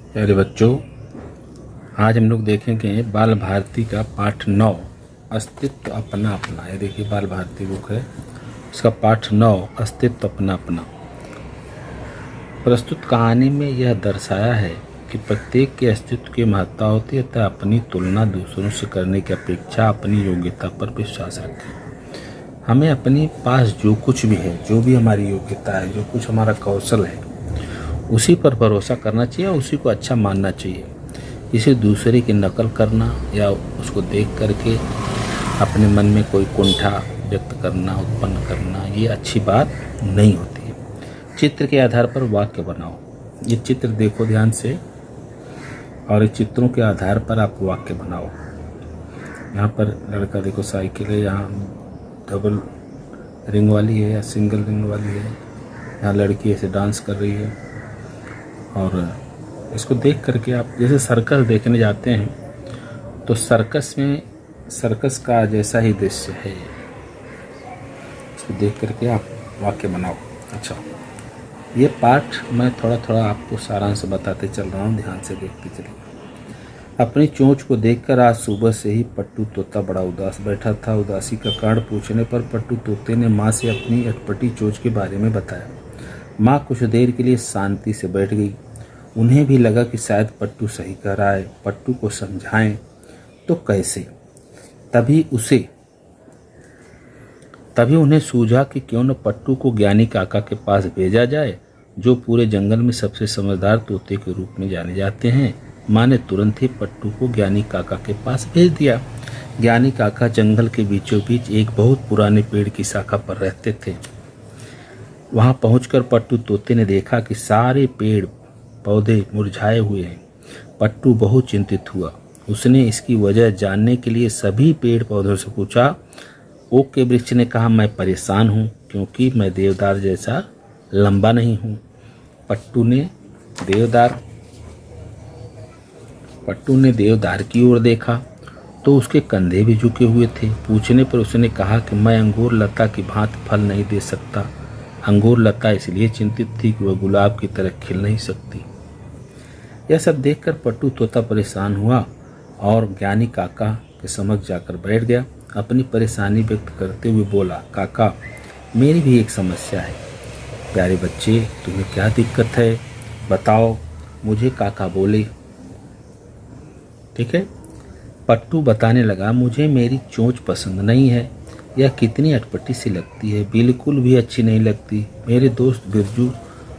प्यारे बच्चों, आज हम लोग देखेंगे बाल भारती का पाठ 9 अस्तित्व अपना अपना। ये देखिए बाल भारती बुक है, इसका पाठ 9 अस्तित्व अपना अपना। प्रस्तुत कहानी में यह दर्शाया है कि प्रत्येक के अस्तित्व की महत्ता होती है तथा अपनी तुलना दूसरों से करने की अपेक्षा अपनी योग्यता पर विश्वास रखें। हमें अपने पास जो कुछ भी है, जो भी हमारी योग्यता है, जो कुछ हमारा कौशल है, उसी पर भरोसा करना चाहिए और उसी को अच्छा मानना चाहिए। इसे दूसरे की नकल करना या उसको देख करके अपने मन में कोई कुंठा व्यक्त करना, उत्पन्न करना, ये अच्छी बात नहीं होती है। चित्र के आधार पर वाक्य बनाओ। ये चित्र देखो ध्यान से और इस चित्रों के आधार पर आप वाक्य बनाओ। यहाँ पर लड़का देखो साइकिल है, यहाँ डबल रिंग वाली है या सिंगल रिंग वाली है। यहाँ लड़की ऐसे डांस कर रही है और इसको देख करके आप जैसे सर्कस देखने जाते हैं तो सर्कस में सर्कस का जैसा ही दृश्य है। इसको देख करके आप वाक्य बनाओ। अच्छा, ये पाठ मैं थोड़ा थोड़ा आपको सारांश बताते चल रहा हूँ, ध्यान से देखते चलिए। अपनी चोंच को देखकर आज सुबह से ही पट्टू तोता बड़ा उदास बैठा था। उदासी का कारण पूछने पर पट्टू तोते ने माँ से अपनी अटपटी चोंच के बारे में बताया। माँ कुछ देर के लिए शांति से बैठ गई। उन्हें भी लगा कि शायद पट्टू सही कह रहा है, पट्टू को समझाएं तो कैसे। तभी उन्हें सूझा कि क्यों न पट्टू को ज्ञानी काका के पास भेजा जाए, जो पूरे जंगल में सबसे समझदार तोते के रूप में जाने जाते हैं। माँ ने तुरंत ही पट्टू को ज्ञानी काका के पास भेज दिया। ज्ञानी काका जंगल के बीचों बीच एक बहुत पुराने पेड़ की शाखा पर रहते थे। वहां पहुंचकर पट्टू तोते ने देखा कि सारे पेड़ पौधे मुरझाए हुए हैं। पट्टू बहुत चिंतित हुआ। उसने इसकी वजह जानने के लिए सभी पेड़ पौधों से पूछा। ओक के वृक्ष ने कहा, मैं परेशान हूँ क्योंकि मैं देवदार जैसा लंबा नहीं हूँ। पट्टू ने देवदार की ओर देखा तो उसके कंधे भी झुके हुए थे। पूछने पर उसने कहा कि मैं अंगूर लता की भांति फल नहीं दे सकता। अंगूर लता इसलिए चिंतित थी कि वह गुलाब की तरह खिल नहीं सकती। यह सब देखकर पट्टू तोता परेशान हुआ और ज्ञानी काका के समक्ष जाकर बैठ गया। अपनी परेशानी व्यक्त करते हुए बोला, काका, मेरी भी एक समस्या है। प्यारे बच्चे, तुम्हें क्या दिक्कत है, बताओ मुझे, काका बोले। ठीक है। पट्टू बताने लगा, मुझे मेरी चोंच पसंद नहीं है। यह कितनी अटपटी सी लगती है, बिल्कुल भी अच्छी नहीं लगती। मेरे दोस्त बिरजू,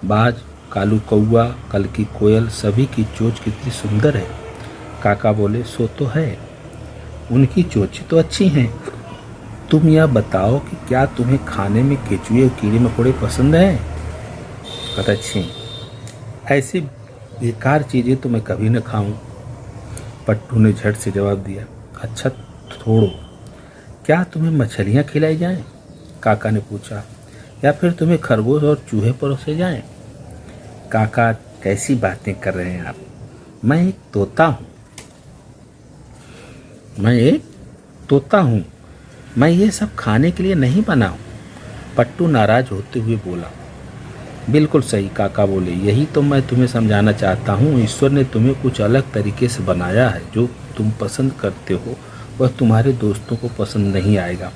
बाज, कालू कौआ, कल की कोयल, सभी की चोंच कितनी सुंदर है। काका बोले, सो तो है, उनकी चोंच तो अच्छी हैं। तुम यह बताओ कि क्या तुम्हें खाने में केचुए और कीड़े मकोड़े पसंद हैं? कहता, अच्छी, ऐसी बेकार चीज़ें तो मैं कभी न खाऊं। पट्टू ने झट से जवाब दिया, अच्छा छोड़ो, क्या तुम्हें मछलियाँ खिलाई जाएं? काका ने पूछा, या फिर तुम्हें खरगोश और चूहे परोसे जाएं? काका, कैसी बातें कर रहे हैं आप? मैं एक तोता हूँ, मैं ये सब खाने के लिए नहीं बना हूँ। पट्टू नाराज होते हुए बोला। बिल्कुल सही, काका बोले, यही तो मैं तुम्हें समझाना चाहता हूँ। ईश्वर ने तुम्हें कुछ अलग तरीके से बनाया है। जो तुम पसंद करते हो वह तुम्हारे दोस्तों को पसंद नहीं आएगा,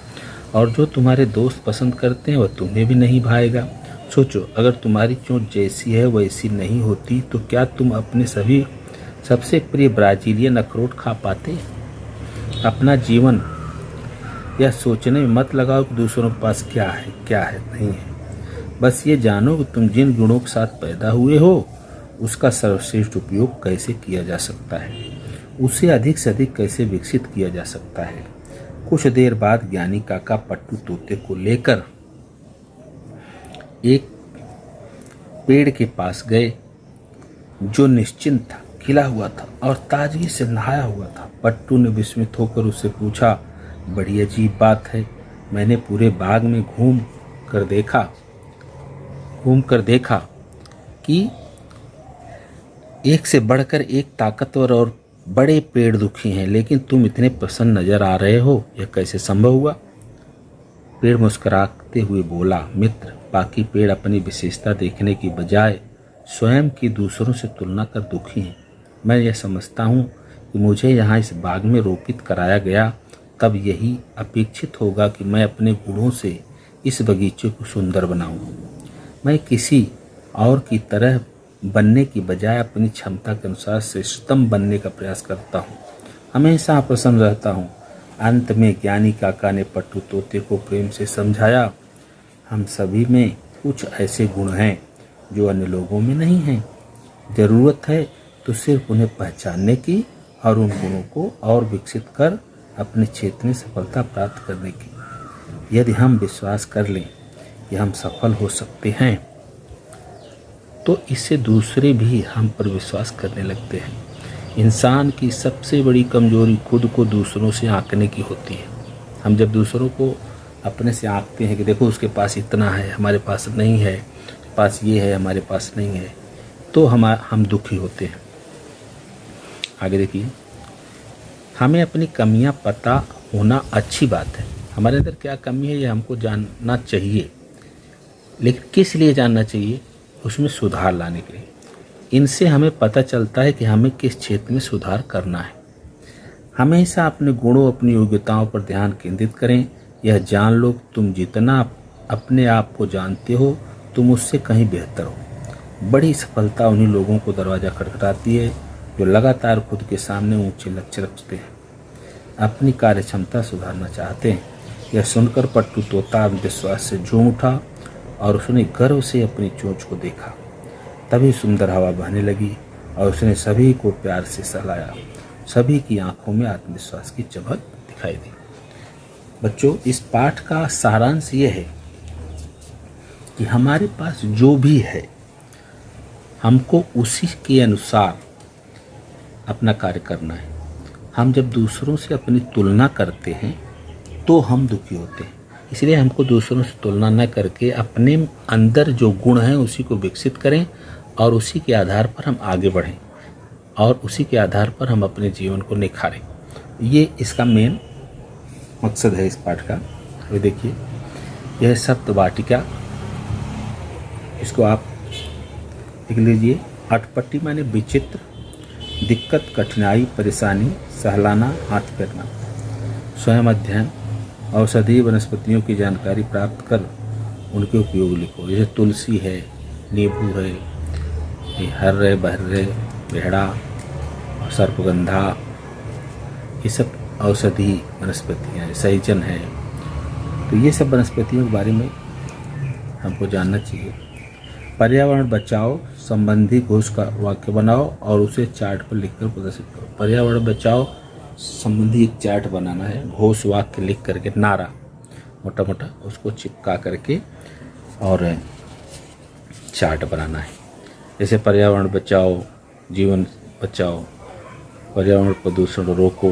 और जो तुम्हारे दोस्त पसंद करते हैं वह तुम्हें भी नहीं भाएगा। सोचो, अगर तुम्हारी चोंच जैसी है वैसी नहीं होती तो क्या तुम अपने सबसे प्रिय ब्राजीलियन अखरोट खा पाते? अपना जीवन यह सोचने में मत लगाओ कि दूसरों के पास क्या है नहीं है। बस ये जानो कि तुम जिन गुणों के साथ पैदा हुए हो उसका सर्वश्रेष्ठ उपयोग कैसे किया जा सकता है, उसे अधिक से अधिक कैसे विकसित किया जा सकता है। कुछ देर बाद ज्ञानी काका पट्टू तोते को लेकर एक पेड़ के पास गए जो निश्चिंत था, खिला हुआ था और ताजगी से नहाया हुआ था। पट्टू ने विस्मित होकर उससे पूछा, बड़ी अजीब बात है, मैंने पूरे बाग में घूम कर देखा कि एक से बढ़कर एक ताकतवर और बड़े पेड़ दुखी हैं, लेकिन तुम इतने प्रसन्न नजर आ रहे हो, यह कैसे संभव हुआ? पेड़ मुस्कुराते हुए बोला, मित्र, बाकी पेड़ अपनी विशेषता देखने की बजाय स्वयं की दूसरों से तुलना कर दुखी हैं। मैं यह समझता हूँ कि मुझे यहाँ इस बाग में रोपित कराया गया, तब यही अपेक्षित होगा कि मैं अपने गुणों से इस बगीचे को सुंदर बनाऊं। मैं किसी और की तरह बनने की बजाय अपनी क्षमता के अनुसार श्रेष्ठतम बनने का प्रयास करता हूँ, हमेशा प्रसन्न रहता हूँ। अंत में ज्ञानी काका ने पट्टू तोते को प्रेम से समझाया, हम सभी में कुछ ऐसे गुण हैं जो अन्य लोगों में नहीं हैं। ज़रूरत है तो सिर्फ उन्हें पहचानने की और उन गुणों को और विकसित कर अपने क्षेत्र में सफलता प्राप्त करने की। यदि हम विश्वास कर लें कि हम सफल हो सकते हैं तो इससे दूसरे भी हम पर विश्वास करने लगते हैं। इंसान की सबसे बड़ी कमजोरी खुद को दूसरों से आंकने की होती है। हम जब दूसरों को अपने से आंकते हैं कि देखो उसके पास इतना है, हमारे पास नहीं है, पास ये है, हमारे पास नहीं है, तो हम दुखी होते हैं। आगे देखिए, हमें अपनी कमियां पता होना अच्छी बात है। हमारे अंदर क्या कमी है ये हमको जानना चाहिए, लेकिन किस लिए जानना चाहिए? उसमें सुधार लाने के लिए। इनसे हमें पता चलता है कि हमें किस क्षेत्र में सुधार करना है। हमेशा अपने गुणों, अपनी योग्यताओं पर ध्यान केंद्रित करें। यह जान लो तुम जितना अपने आप को जानते हो तुम उससे कहीं बेहतर हो। बड़ी सफलता उन्हीं लोगों को दरवाज़ा खटखटाती है जो लगातार खुद के सामने ऊंचे लक्ष्य रखते हैं, अपनी कार्य क्षमता सुधारना चाहते हैं। यह सुनकर पट्टू तोता विश्वास से झूम उठा और उसने गर्व से अपनी चोंच को देखा। तभी सुंदर हवा बहने लगी और उसने सभी को प्यार से सहलाया। सभी की आंखों में आत्मविश्वास की चमक दिखाई दी। बच्चों, इस पाठ का सारांश ये है कि हमारे पास जो भी है हमको उसी के अनुसार अपना कार्य करना है। हम जब दूसरों से अपनी तुलना करते हैं तो हम दुखी होते हैं। इसलिए हमको दूसरों से तुलना न करके अपने अंदर जो गुण हैं उसी को विकसित करें और उसी के आधार पर हम आगे बढ़ें और उसी के आधार पर हम अपने जीवन को निखारें। ये इसका मेन मकसद है इस पाठ का। अभी देखिए, यह शब्द वाटिका, इसको आप लिख लीजिए। अटपटी माने विचित्र, दिक्कत, कठिनाई, परेशानी, सहलाना, हाथ फेरना। स्वयं अध्ययन, औषधीय वनस्पतियों की जानकारी प्राप्त कर उनके उपयोग लिखो। जैसे तुलसी है, नींबू है, हर्रे, बहर्रे, बेहड़ा, सर्पगंधा, ये सब औषधीय वनस्पतियाँ हैं। सहजन है, तो ये सब वनस्पतियों के बारे में हमको जानना चाहिए। पर्यावरण बचाओ संबंधी घोष का वाक्य बनाओ और उसे चार्ट पर लिखकर प्रदर्शित करो। पर्यावरण बचाओ संबंधी एक चार्ट बनाना है, घोष वाक्य लिख करके, नारा मोटा मोटा उसको चिपका करके और चार्ट बनाना है। जैसे पर्यावरण बचाओ, जीवन बचाओ, पर्यावरण प्रदूषण रोको,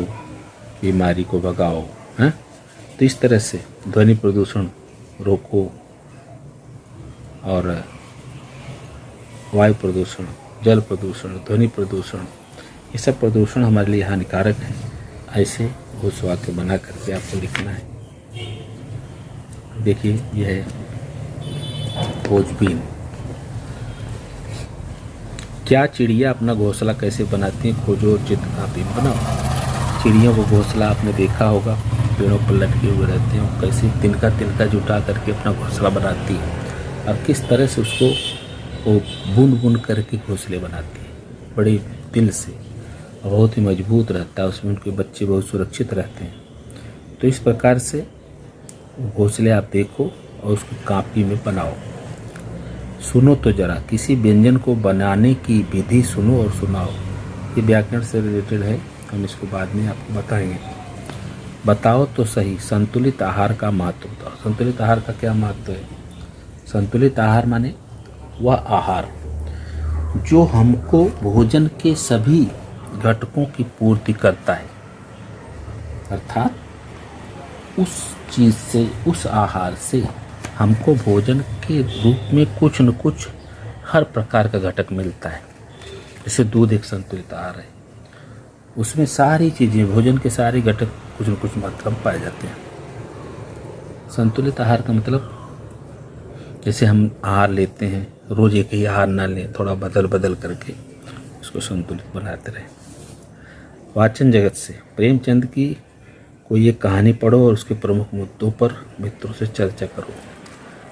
बीमारी को भगाओ, हैं? तो इस तरह से ध्वनि प्रदूषण रोको और वायु प्रदूषण, जल प्रदूषण, ध्वनि प्रदूषण, ये सब प्रदूषण हमारे लिए हानिकारक है। ऐसे घोष वाक्य बना करके आपको लिखना है। देखिए, यह है खोजबीन। क्या चिड़िया अपना घोंसला कैसे बनाती हैं? खोजो और चित्र कापी में बनाओ। चिड़ियों को घोंसला आपने देखा होगा, पेड़ों पर लटके हुए रहते हैं, कैसे तिनका तिनका जुटा करके अपना घोंसला बनाती है और किस तरह से उसको वो बूंद बूंद करके घोंसले बनाती है, बड़े दिल से, और बहुत ही मजबूत रहता है। उसमें उनके बच्चे बहुत सुरक्षित रहते हैं। तो इस प्रकार से घोंसले आप देखो और उसको कापी में बनाओ। सुनो तो जरा, किसी व्यंजन को बनाने की विधि सुनो और सुनाओ। ये व्याकरण से रिलेटेड है, हम इसको बाद में आपको बताएंगे। बताओ तो सही, संतुलित आहार का महत्व बताओ। संतुलित आहार का क्या महत्व है? संतुलित आहार माने वह आहार जो हमको भोजन के सभी घटकों की पूर्ति करता है, अर्थात उस चीज़ से, उस आहार से हमको भोजन के रूप में कुछ न कुछ हर प्रकार का घटक मिलता है। जैसे दूध एक संतुलित आहार है, उसमें सारी चीज़ें, भोजन के सारे घटक कुछ न कुछ मात्रा में पाए जाते हैं। संतुलित आहार का मतलब, जैसे हम आहार लेते हैं, रोज़ एक ही आहार ना लें, थोड़ा बदल बदल करके उसको संतुलित बनाते रहें। वाचन जगत से प्रेमचंद की कोई एक कहानी पढ़ो और उसके प्रमुख मुद्दों पर मित्रों से चर्चा करो।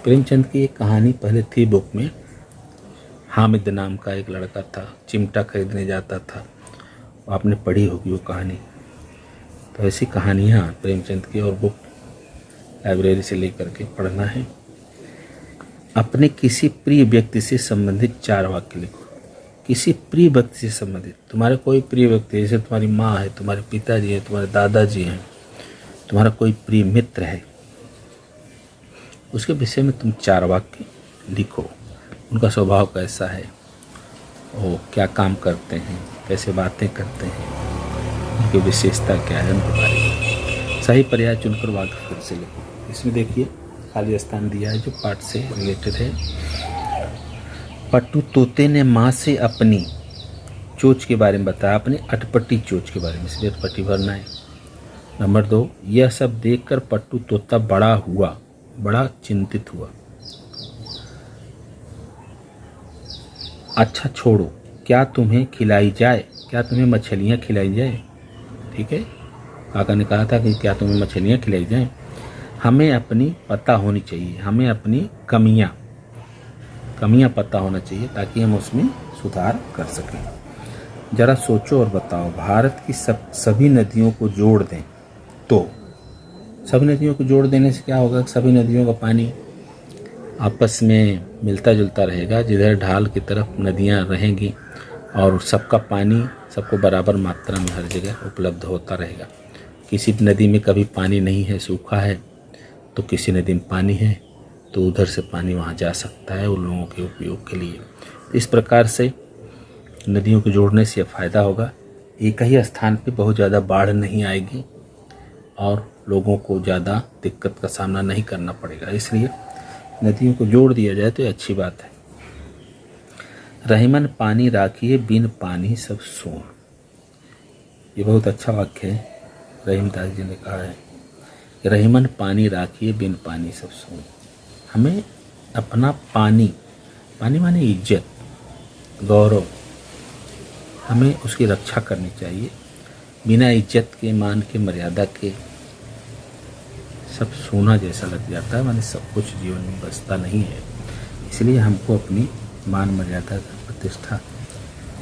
प्रेमचंद की एक कहानी पहले थी बुक में। हामिद नाम का एक लड़का था, चिमटा खरीदने जाता था। आपने पढ़ी होगी वो कहानी। तो ऐसी कहानियाँ प्रेमचंद की और बुक लाइब्रेरी से लेकर के पढ़ना है। अपने किसी प्रिय व्यक्ति से संबंधित 4 वाक्य लिखो। किसी प्रिय व्यक्ति से संबंधित, तुम्हारे कोई प्रिय व्यक्ति, जैसे तुम्हारी माँ है, तुम्हारे पिताजी हैं, तुम्हारे दादाजी हैं, तुम्हारा कोई प्रिय मित्र है, उसके विषय में तुम 4 वाक्य लिखो। उनका स्वभाव कैसा है, वो क्या काम करते हैं, कैसे बातें करते हैं, उनकी विशेषता क्या है, उनके बारे में सही पर्याय चुनकर वाक्य फिर से लिखो। इसमें देखिए खाली स्थान दिया है जो पाठ से रिलेटेड है। पट्टू तोते ने माँ से अपनी चोंच के बारे में बताया, अपनी अटपटी चोंच के बारे में, इसलिए अटपटी भरना है। नंबर 2, यह सब देखकर पट्टू तोता बड़ा चिंतित हुआ। अच्छा छोड़ो, क्या तुम्हें खिलाई जाए, क्या तुम्हें मछलियाँ खिलाई जाए। ठीक है, काका ने कहा था कि क्या तुम्हें मछलियाँ खिलाई जाए। हमें अपनी पता होनी चाहिए, हमें अपनी कमियाँ पता होना चाहिए ताकि हम उसमें सुधार कर सकें। जरा सोचो और बताओ, भारत की सभी नदियों को जोड़ दें तो सभी नदियों को जोड़ देने से क्या होगा, सभी नदियों का पानी आपस में मिलता जुलता रहेगा। जिधर ढाल की तरफ नदियाँ रहेंगी और सबका पानी सबको बराबर मात्रा में हर जगह उपलब्ध होता रहेगा। किसी नदी में कभी पानी नहीं है, सूखा है, तो किसी नदी में पानी है तो उधर से पानी वहाँ जा सकता है उन लोगों के उपयोग के लिए। इस प्रकार से नदियों को जोड़ने से फ़ायदा होगा। एक ही स्थान पे बहुत ज़्यादा बाढ़ नहीं आएगी और लोगों को ज़्यादा दिक्कत का सामना नहीं करना पड़ेगा, इसलिए नदियों को जोड़ दिया जाए तो ये अच्छी बात है। रहीमन पानी राखिए, बिन पानी सब सून। ये बहुत अच्छा वाक्य है, रहीमदास जी ने कहा है। रहीमन पानी राखिए, बिन पानी सब सून। हमें अपना पानी माने इज्जत, गौरव, हमें उसकी रक्षा करनी चाहिए। बिना इज्जत के, मान के, मर्यादा के सब सोना जैसा लग जाता है, माने सब कुछ जीवन में बचता नहीं है। इसलिए हमको अपनी मान मर्यादा, प्रतिष्ठा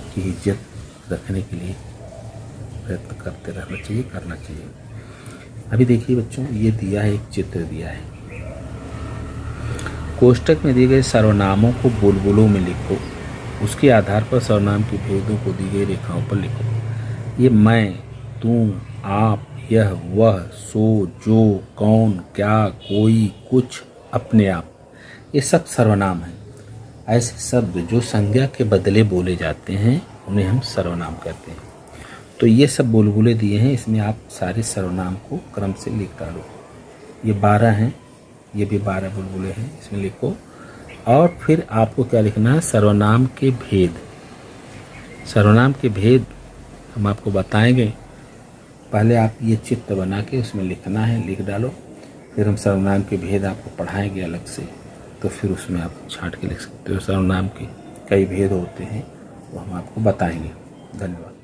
की इज्जत रखने के लिए प्रयत्न करते रहना चाहिए, करना चाहिए। अभी देखिए बच्चों, ये दिया है, एक चित्र दिया है। कोष्टक में दिए गए सर्वनामों को बुलबुलों में लिखो। उसके आधार पर सर्वनाम के भेदों को दी गई रेखाओं पर लिखो। ये मैं, तुम, आप, यह, वह, सो, जो, कौन, क्या, कोई, कुछ, अपने आप, ये सब सर्वनाम हैं। ऐसे शब्द जो संज्ञा के बदले बोले जाते हैं उन्हें हम सर्वनाम कहते हैं। तो ये सब बुलबुले दिए हैं, इसमें आप सारे सर्वनाम को क्रम से लिख डालो। ये 12 हैं, ये भी 12 बुलबुले हैं, इसमें लिखो। और फिर आपको क्या लिखना है, सर्वनाम के भेद। सर्वनाम के भेद हम आपको बताएंगे। पहले आप ये चित्र बना के उसमें लिखना है, लिख डालो। फिर हम सर्वनाम के भेद आपको पढ़ाएंगे अलग से, तो फिर उसमें आप छांट के लिख सकते हो। सर्वनाम के कई भेद होते हैं वो हम आपको बताएंगे। धन्यवाद।